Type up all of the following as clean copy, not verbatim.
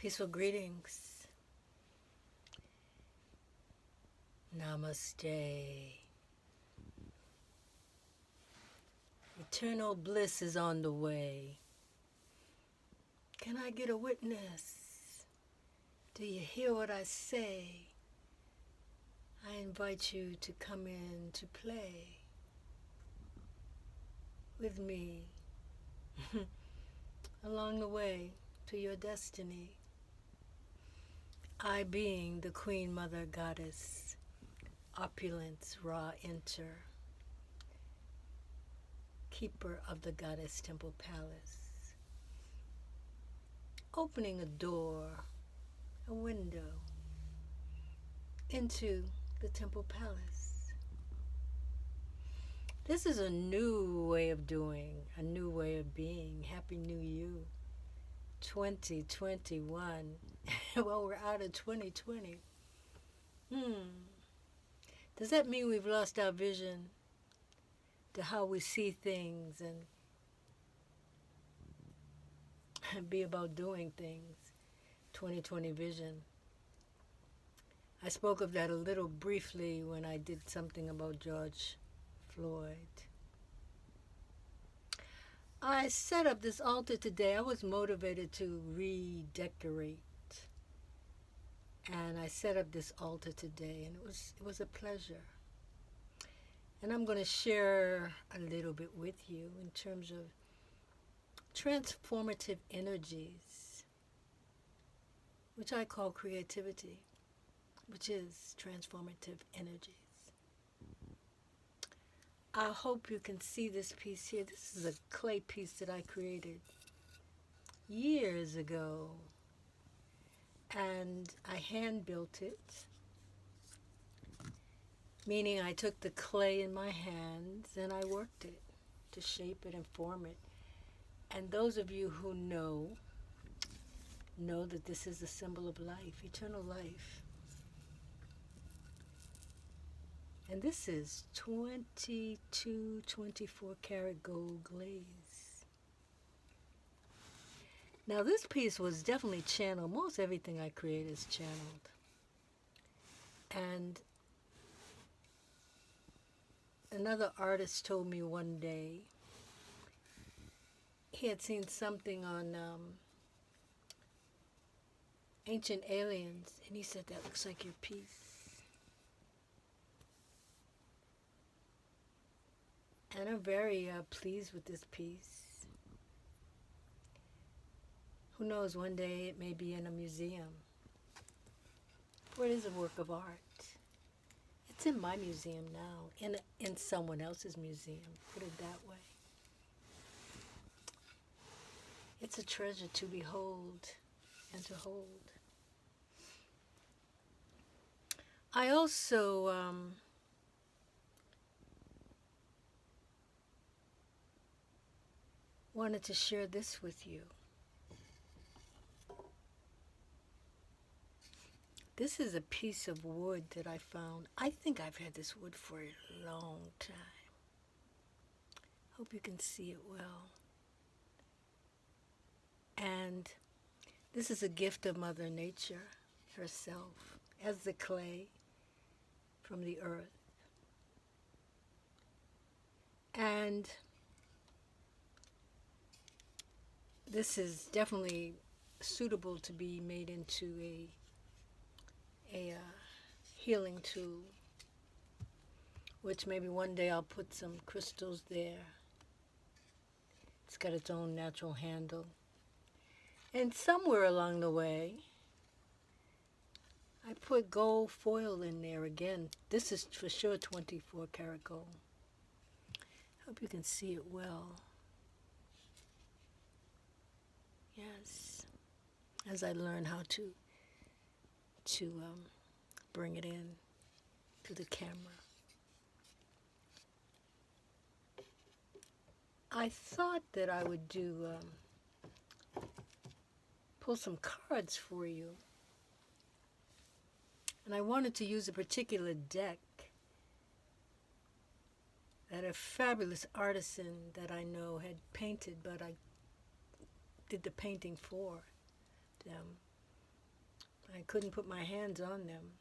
Peaceful greetings. Namaste. Eternal bliss is on the way. Can I get a witness? Do you hear what I say? I invite you to come in to play with me along the way to your destiny. I being the Queen Mother Goddess, Opulence Ra Enter, keeper of the Goddess Temple Palace, opening a door, a window into the Temple Palace. This is a new way of doing, a new way of being. Happy New You, 2021. Well, we're out of 2020. Does that mean we've lost our vision to how we see things and be about doing things? 2020 vision. I spoke of that a little briefly when I did something about George Floyd. I set up this altar today. I was motivated to redecorate. And I set up this altar today, and it was a pleasure. And I'm going to share a little bit with you in terms of transformative energies, which I call creativity, which is transformative energies. I hope you can see this piece here. This is a clay piece that I created years ago. And I hand built it, meaning I took the clay in my hands and I worked it to shape it and form it. And those of you who know that this is a symbol of life, eternal life. And this is 22, 24 karat gold glaze. Now this piece was definitely channeled. Most everything I create is channeled. And another artist told me one day he had seen something on Ancient Aliens, and he said, that looks like your piece. And I'm very pleased with this piece. Who knows, one day it may be in a museum. Or it is a work of art. It's in my museum now, in someone else's museum, put it that way. It's a treasure to behold and to hold. I also wanted to share this with you. This is a piece of wood that I found. I think I've had this wood for a long time. Hope you can see it well. And this is a gift of Mother Nature herself, as the clay from the earth. And this is definitely suitable to be made into a healing tool, which maybe one day I'll put some crystals there. It's got its own natural handle. And somewhere along the way, I put gold foil in there again. This is for sure 24 karat gold. Hope you can see it well. Yes, as I learn how to bring it in to the camera. I thought that I would pull some cards for you. And I wanted to use a particular deck that a fabulous artisan that I know had painted, but I did the painting for them. I couldn't put my hands on them.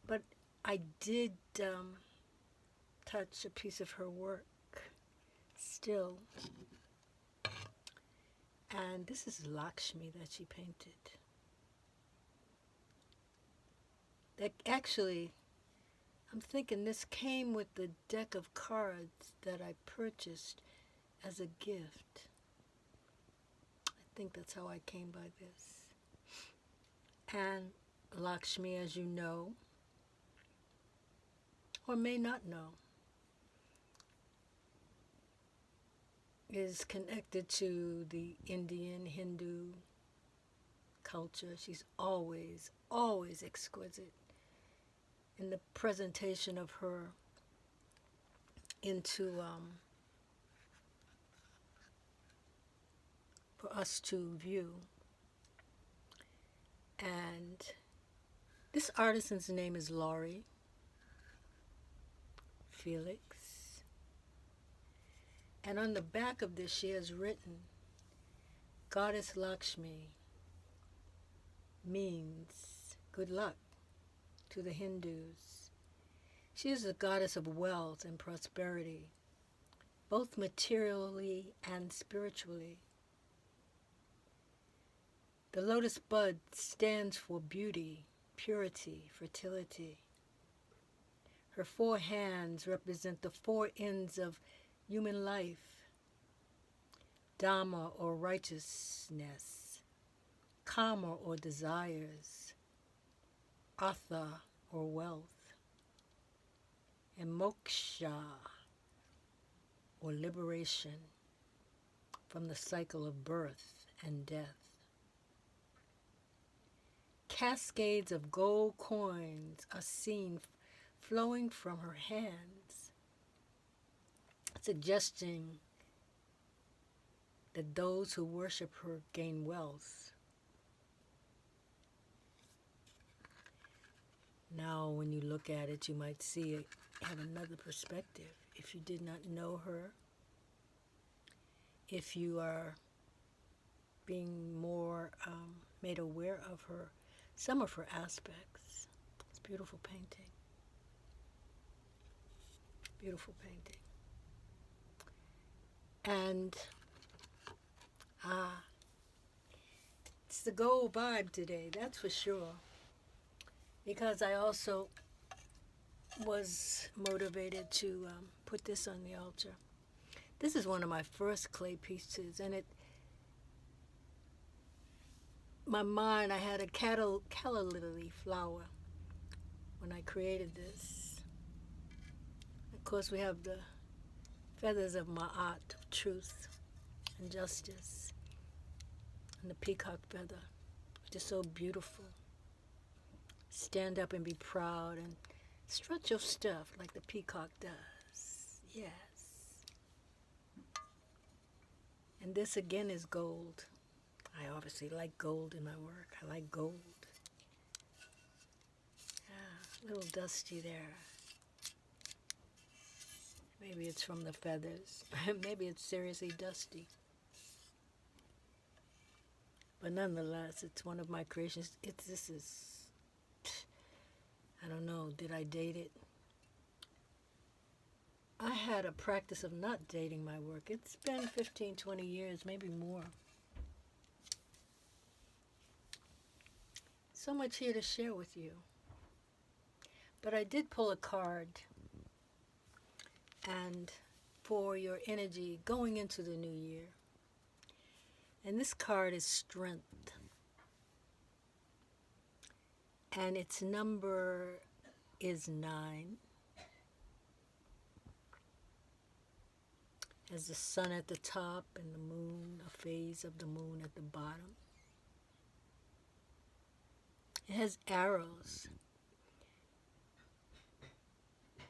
But I did touch a piece of her work still. And this is Lakshmi that she painted. That actually, I'm thinking this came with the deck of cards that I purchased as a gift. I think that's how I came by this. And Lakshmi, as you know, or may not know, is connected to the Indian Hindu culture. She's always, always exquisite in the presentation of her into for us to view. And this artisan's name is Laurie Felix. And on the back of this she has written, Goddess Lakshmi means good luck to the Hindus. She is the goddess of wealth and prosperity, both materially and spiritually. The lotus bud stands for beauty, purity, fertility. Her 4 hands represent the 4 ends of human life: Dhamma or righteousness, Kama or desires, Artha or wealth, and Moksha or liberation from the cycle of birth and death. Cascades of gold coins are seen flowing from her hands, suggesting that those who worship her gain wealth. Now, when you look at it, you might see it have another perspective. If you did not know her, if you are being more made aware of her, some of her aspects. It's a beautiful painting. Beautiful painting. And it's the gold vibe today, that's for sure. Because I also was motivated to put this on the altar. This is one of my first clay pieces, and my mind, I had a calla lily flower when I created this. Of course, we have the feathers of Ma'at, of truth and justice, and the peacock feather, which is so beautiful. Stand up and be proud and strut your stuff like the peacock does. Yes. And this again is gold. I obviously like gold in my work. I like gold. Yeah, a little dusty there. Maybe it's from the feathers. Maybe it's seriously dusty. But nonetheless, it's one of my creations. This is, I don't know, did I date it? I had a practice of not dating my work. It's been 15, 20 years, maybe more. So much here to share with you. But I did pull a card, and for your energy going into the new year. And this card is strength. And its number is 9. Has the sun at the top and the moon, a phase of the moon at the bottom. It has arrows.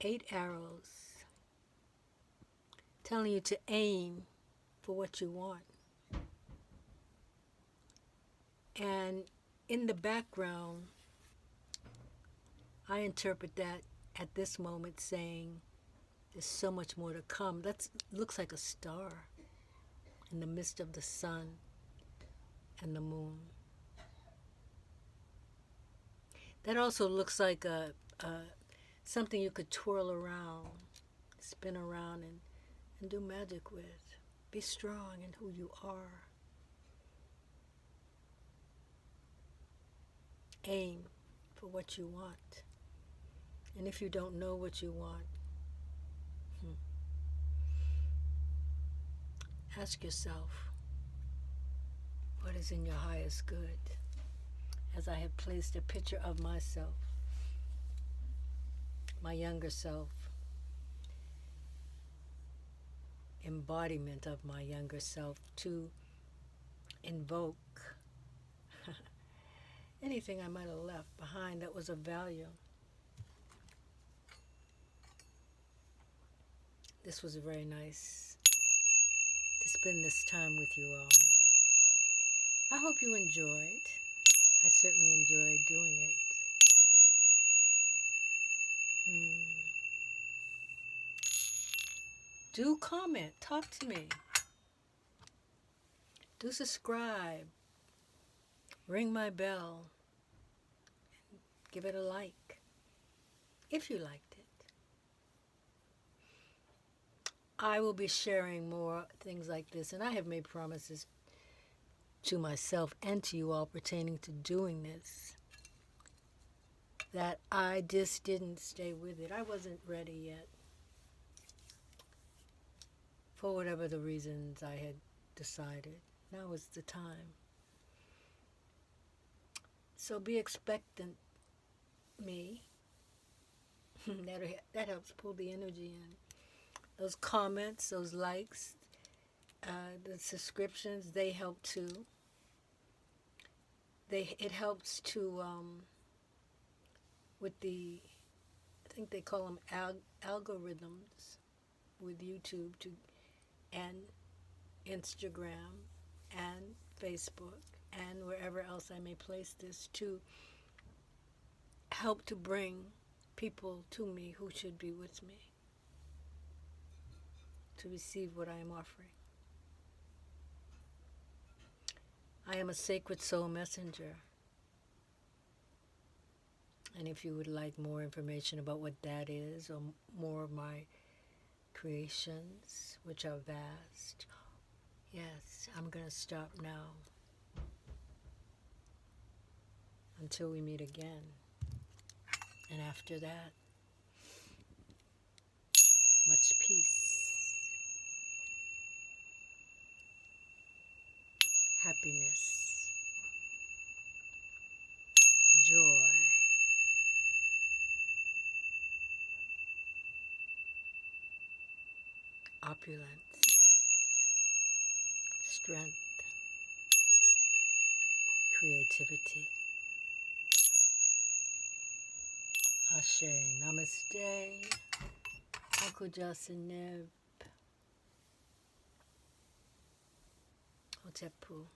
8 arrows. Telling you to aim for what you want. And in the background, I interpret that at this moment saying, there's so much more to come. That looks like a star in the midst of the sun and the moon. That also looks like something you could twirl around, spin around, and do magic with. Be strong in who you are. Aim for what you want. And if you don't know what you want, ask yourself, what is in your highest good? As I have placed a picture of myself, my younger self, embodiment of my younger self, to invoke anything I might have left behind that was of value. This was very nice to spend this time with you all. I hope you enjoyed. I certainly enjoyed doing it. Do comment. Talk to me. Do subscribe. Ring my bell. Give it a like if you liked it. I will be sharing more things like this, and I have made promises to myself and to you all pertaining to doing this, that I just didn't stay with it. I wasn't ready yet, for whatever the reasons I had decided. Now is the time. So be expectant, me. That helps pull the energy in. Those comments, those likes, the subscriptions, they help too. It helps to, with the, I think they call them algorithms with YouTube and Instagram and Facebook and wherever else I may place this, to help to bring people to me who should be with me to receive what I am offering. I am a sacred soul messenger. And if you would like more information about what that is, or more of my creations, which are vast, yes, I'm going to stop now until we meet again. And after that, much peace, happiness, joy, opulence, strength, creativity. Ashe, namaste, Okujasineb, Hotepu.